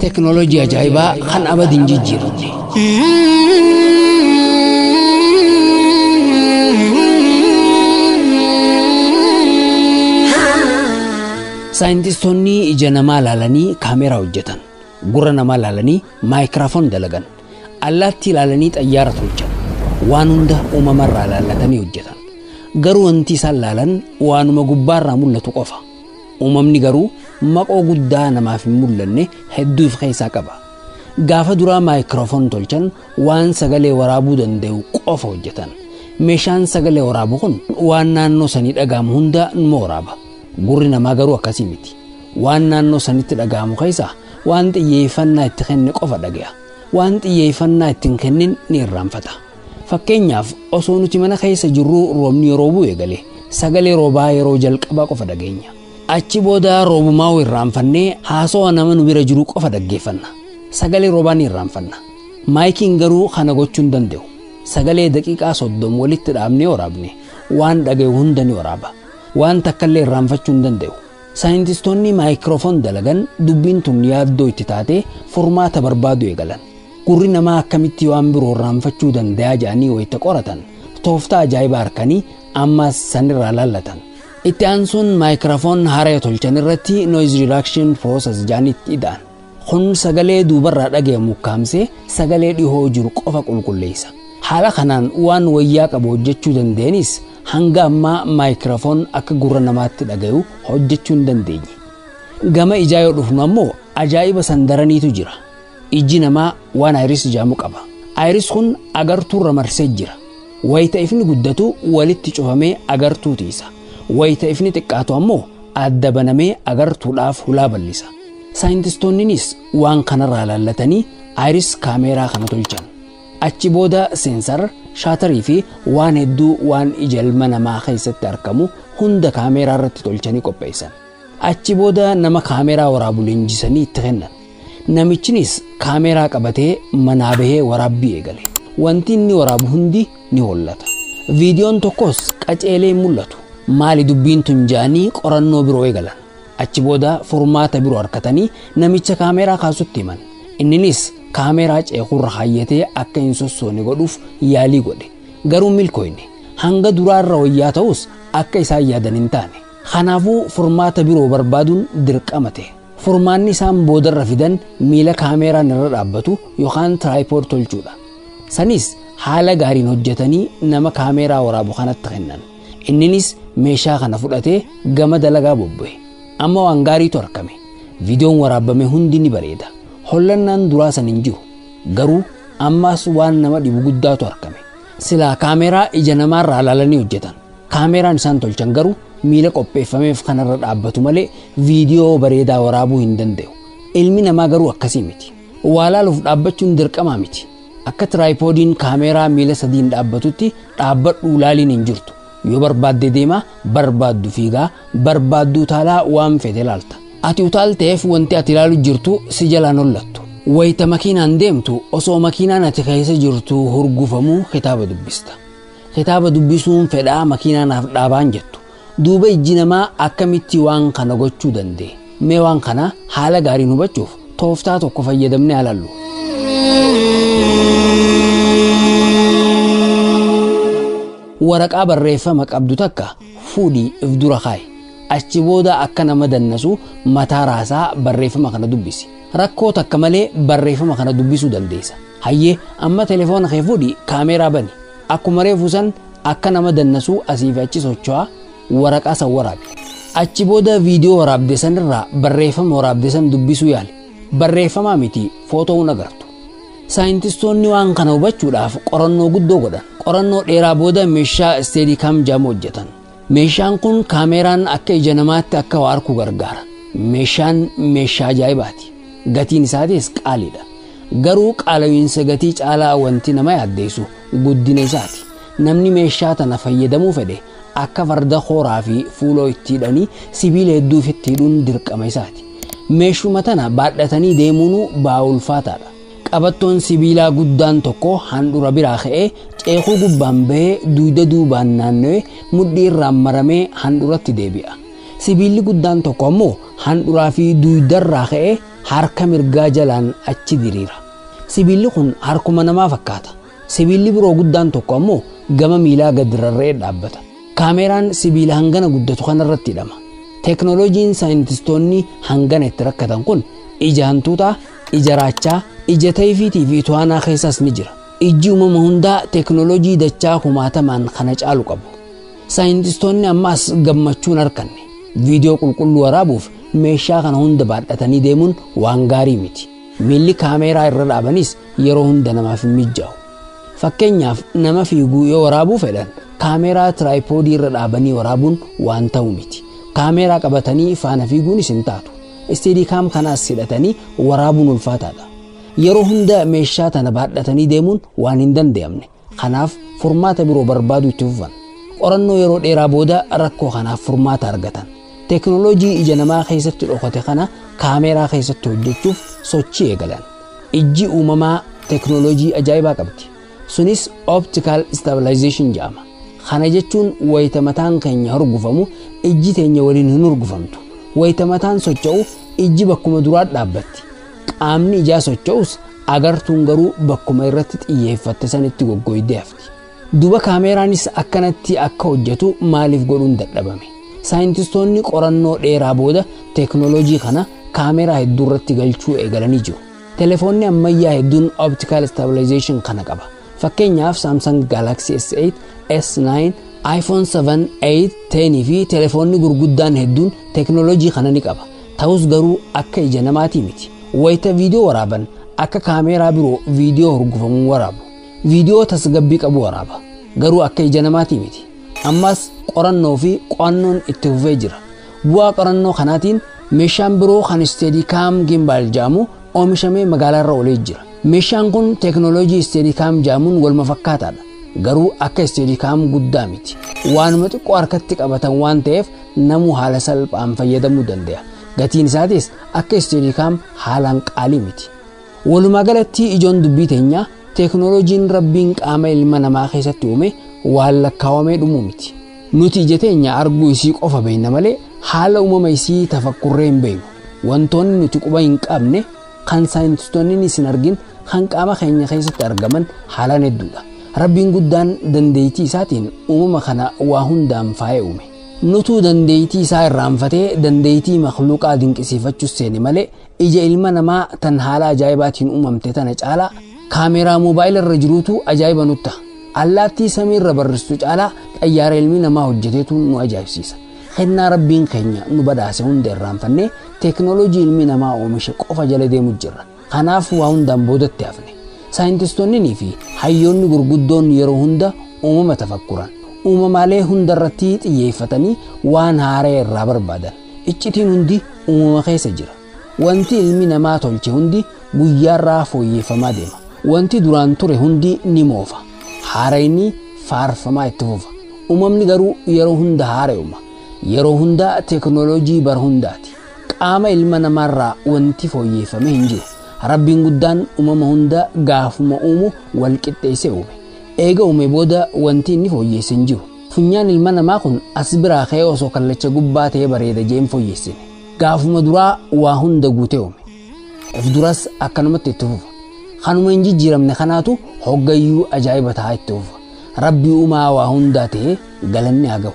teknolojii ajaa'ibaa kan abadiin jijjiiramne. Saayintistoonni ija namaa ilaalanii kaameraa hojjetan, gurra namaa ilaalanii maayikiraafoon dalagan, allaattii ilaalanii xayyaara tolchan, waan hunda uumamarraa ilaallatanii hojjetan. Garuu wanti isaan ilaalan waanuma gubbaarraa mul'atu qofa. Uumamni garuu maqoo guddaa namaaf hin mul'anne hedduu of keessaa qaba. Gaafa duraa maayikiraafoon tolchan waan sagalee waraabuu danda'u qofa hojjetan. Meeshaan sagalee waraabu kun waan naannoo sanii dhaga'amu hunda numa waraaba. Gurri namaa garuu akkasii miti. Waan naannoo sanitti dhaga'amu keessaa waan xiyyeeffannaa itti kenne qofa dhaga'a. Waan xiyyeeffannaa itti hin kennin ni irraanfata. Fakkeenyaaf osoo nuti mana keessa jirru roobni yeroo bu'e galee sagalee roobaa yeroo jalqabaa qofa dhageenya. Achi booda roobumaa irraanfannee haasawaa nama nu bira jiru qofa dhaggeeffanna. Sagalee roobaa ni irraanfanna. Maayikiin garuu kana gochuu hin danda'u. Sagalee daqiiqaa 30 walitti dhaabnee waraabne waan dhagayu hunda ni waraaba. Waan takkallee irraanfachuu hin danda'u. Saayintistoonni maayikiraafoon dalagan dubbiin tun yaaddoo itti taatee furmaata barbaadu eegalan. Gurri namaa akkamitti waan biroo irraanfachuu danda'a jedhanii wayita qoratan tooftaa ajaa'ibaa harkanii ammas sanirraa laallatan. Itti aansuun maayikiraafoon haaraa tolchan irratti noise reduction process jedhanitti ida'an. Kun sagalee duubarraa dhagayamu kaamsee sagalee dhihoo jiru qofa qulqulleessa. Haala kanaan waan wayyaa qabu hojjechuu dandeenis hanga ammaa maayikiraafoon akka gurra namaatti dhagayu hojjechuu hin dandeenye. Gama ijaa yoo dhufnu ammoo ajaa'iba sandaraniitu jira. Iji namaa waan iris jedhamu qaba. Iris kun agartuurra marsee jira. Wayita ifni guddatu walitti cufamee agartuu tiisa. Wayita ifni xiqqaatu ammoo adda banamee agartuudhaaf hulaa bal'isa. Saayintistoonnis waan kanarraa laallatanii iris kaameraa kana tolchan. Achi booda seensar, shaatarii fi waan hedduu waan ija ilma namaa keessatti argamu hunda kaameraa irratti tolchanii qopheessan. Achi booda nama kaameraa waraabu leenjisanii itti kennan. Namichinis kaameraa qabatee manaa bahee waraabbii eegale. Wanti inni waraabu hundi ni hollata. Viidiyoon tokkos qaceelee mul'atu. Maali dubbiin tun jedhanii qorannoo biroo eegalan. Achi booda furmaata biroo harkatanii namicha kaameraa kaasutti himan. Inninis kaameraa ceekurra hayyatee akka hin sossoone godhuuf yaalii godhe. Garuu milkooyne. Hanga duraarra wayyaa ta'us akka isaan yaadan hin taane. Kanaafuu furmaata biroo barbaaduun dirqama ta'e. Furmaanni isaan boodarra fidan miila kaameraan irra dhaabbatu yookaan tripod tolchuudha. Sanis haala gaariin hojjetanii nama kaameraa waraabu kanatti kennan. Inninis meeshaa kana fudhatee gama dalagaa bobba'e. Amma waan gaariitu argame. Viidiyoon waraabame hundi ni bareeda. Hollannaan duraa san hin jiru. Garuu ammaas waan nama dhibu guddaatu argame. Silaa kaameraa ija namaarraa ilaalanii hojjetan. Kaameraan isaan tolchan garuu miila qopheeffameef kanarra dhaabbatu malee viidiyoo bareedaa waraabuu hin danda'u. Ilmi namaa garuu akkasii miti. Waa laaluuf dhaabbachuun dirqamaa miti. Akka tiraaypoodiin kaameraa miila sadiin dhaabbatutti dhaabbadhuu ilaaliin hin jirtu. Yoo barbaadde deemaa, barbaaddu fiigaa, barbaaddu utaalaa waan fedhe ilaalta. Ati utaalteef wanti ati ilaalu jirtu si jalaan hollattu. Wayita makiinaan deemtu osoo makiinaan ati keessa jirtu hurgufamuu kitaaba dubbista. Kitaaba dubbisuun fedhaa makiinaanaaf dhaabaan jettu. Duuba ijji namaa akkamitti waan kana gochuu danda'e? Mee waan kana haala gaariin hubachuuf tooftaa tokko fayyadamnee ilaallu. Waraqaa barreeffama qabdu takka fuudhii if dura kaa'i. Achi booda akka nama dannasu mataa raasaa barreeffama kana dubbisi. Rakkoo takka malee barreeffama kana dubbisuu dandeessa. Hayyee amma telefoona kee fuudhii kaameraa bani. Akkuma reefu san akka nama dannasu asii fi achi socho'aa waraqaa san waraabi. Achi booda viidiyoo waraabde san irraa barreeffama waraabde san dubbisuu yaali. Barreeffamaa miti footoo agartu. Saayintistoonni waan kana hubachuudhaaf qorannoo guddoo godhan. Qorannoo dheeraa booda meeshaa steedikaam jedhamu hojjetan. Meeshaan kun kaameraan akka ija namaatti akka waa arku gargaara. Meeshaan meeshaa ajaa'ibaati. Gatiin isaatis qaaliidha. Garuu qaala'iinsa gatii caalaa wanti nama yaaddeessu guddina isaati. Namni meeshaa tana fayyadamuu fedhe akka farda hooraa fi fuuloo itti hidhanii sibiila hedduu itti hidhuun dirqama isaati. Meeshuma tana baadhatanii deemuun ba'aa ulfaataadha. Qabattoon sibiilaa guddaan tokko handhuura biraa ka'ee ceekuu gubbaan bahee duuda duubaan naanna'ee mudhii irraan maramee handhuuratti deebi'a. Sibiilli guddaan tokko ammoo handhuuraa fi duudarraa ka'ee harka mirgaa jalaan achi diriira. Sibiilli kun harkuma namaa fakkaata. Sibiilli biroo guddaan tokko ammoo gama miilaa gad rarra'ee dhaabbata. Kaameraan sibiila hangana guddatu kanarratti hidhama. Teknooloojiin saayintistoonni hangana itti rakkatan kun ija hantuutaa, ija raachaa, ija tayfiitii fi to'anaa keessaas ni jira. Ijji uumama hundaa teknooloojii dachaa kumaatamaan kana caalu qabu. Saayintistoonni ammaas gammachuun harkanne. Viidiyoo qulqulluu waraabuuf meeshaa kana hunda baadhatanii deemuun waan gaarii miti. Miilli kaameraa irra dhaabanis yeroo hunda namaaf hin mijaa'u. Fakkeenyaaf nama fiiguu yoo waraabuu fedhan kaameraa tiraayipoodii irra dhaabanii waraabuun waan ta'u miti. Kaameraa qabatanii faana fiiguunis hin taatu. Isteedikaam kanaas hidhatanii waraabuun ulfaataadha. Yeroo hunda meeshaa tana baadhatanii deemuun waan hin danda'amne. Kanaaf furmaata biroo barbaaduu itti fufan. Qorannoo yeroo dheeraa booda rakkoo kanaaf furmaata argatan. Teknooloojii ija namaa keessatti dhokate kana kaameraa keessatti hojjechuuf sochii eegalan. Ijji uumamaa teknooloojii ajaa'ibaa qabdi. Sunis optical stabilization jedhama. Kana jechuun wayita mataan keenya hurgufamu ijji teenya waliin hin hurgufamtu. Wayita mataan socho'u ijji bakkuma duraa dhaabbatti. Qaamni ijaa socho'us agartuun garuu bakkuma irratti xiyyeeffatte sanitti goggooydee hafti. Duuba kaameraanis akkanatti akka hojjetu maaliif godhuun dadhabame? Saayintistoonni qorannoo dheeraa booda teknooloojii kana kaameraa hedduu irratti galchuu eegalanii jiru. Telefoonni ammayyaa hedduun optical stabilization kana qaba. Fakkeenyaaf Samsung Galaxy S8, S9, iPhone 7, 8, 10 fi telefoonni gurguddaan hedduun teknooloojii kana ni qaba. Ta'us garuu akka ija namaatii miti. Wayita viidiyoo waraaban akka kaameraa biroo viidiyoo hurgufamuu waraabu. Viidiyoo tasgabbii qabu waraaba. Garuu akka ija namaatii miti. Ammas qorannoo fi qo'annoon itti fufee jira. Bu'aa qorannoo kanaatiin meeshaan biroo kan Steadicam gimbal jedhamu oomishamee magaalaa irra oolee jira. Meeshaan kun teknooloojii Steadicam jedhamuun walma fakkaataadha. Garuu akka Steadicam guddaa miti. Waanuma xiqqoo harkatti qabatan waan ta'eef namuu haala salphaan fayyadamuu danda'a. Gatiin isaatis akka Steadicam haalaan qaalii miti. Walumaa galatti ijoon dubbii teenyaa teknooloojiin rabbiin qaama ilma namaa keessatti uume waan lakkaawamee dhumuu miti. Nuti ija teenya arguu isii qofa beekna malee haala uumama isii tafakkurree hin beeknu. Wantoonni nuti quba hin qabne kan saayintistoonni isin argin kan qaama keenya keessatti argaman haalaan hedduudha. Rabbiin guddaan dandeettii isaatiin uumama kana waa hundaan faayee uume. Nutu dandeettii isaa irraanfatee dandeettii makhluuqaa dinqisiifachuus seene malee ija ilma namaa tan haala ajaa'ibaatiin uumamte tana caalaa kaameraa moobaayila irra jiruutu ajaa'iba nutta. Allaattii samii irra barristu caalaa xayyaara ilmi namaa hojjeteetu nu ajaa'ibsiisa. Kennaa rabbiin keenya nu badhaase hunda irraanfannee teknooloojii ilmi namaa oomishe qofa jala deemu jirra. Kanaaf waa hundaan boodatti hafne. Saayintistoonnii fi hayyoonni gurguddoon yeroo hunda uumama tafakkuran. Uumamaalee hundarratti xiyyeeffatanii waan haaraa irraa barbaadan. Iccitiin hundi uumama keessa jira. Wanti ilmi namaa tolche hundi guyyaarraa fooyyeffamaa deema. Wanti duraan ture hundi ni moofa. Haarayni faarfamaa itti fufa. Uumamni garuu yeroo hunda haara'uma. Yeroo hunda teknooloojii bara hundaati. Qaama ilma namaarraa wanti fooyyeffame hin jiru. Rabbiin guddaan uumama hunda gaafuma uumu wal qixxeessee uume. Eega uume booda wanti inni fooyyesse hin jiru. Funyaan ilma namaa kun as biraa ka'ee osoo kallacha gubbaa ta'ee bareeda jeen fooyyessine. Gaafuma duraa waa hunda guutee uume. Of duras akkanumatti itti fufa. Kanuma hin jijjiiramne kanaatu hoggayyuu ajaa'iba ta'aa itti fufa. Rabbii uumaa waa hundaa ta'ee galanni haa ga'u.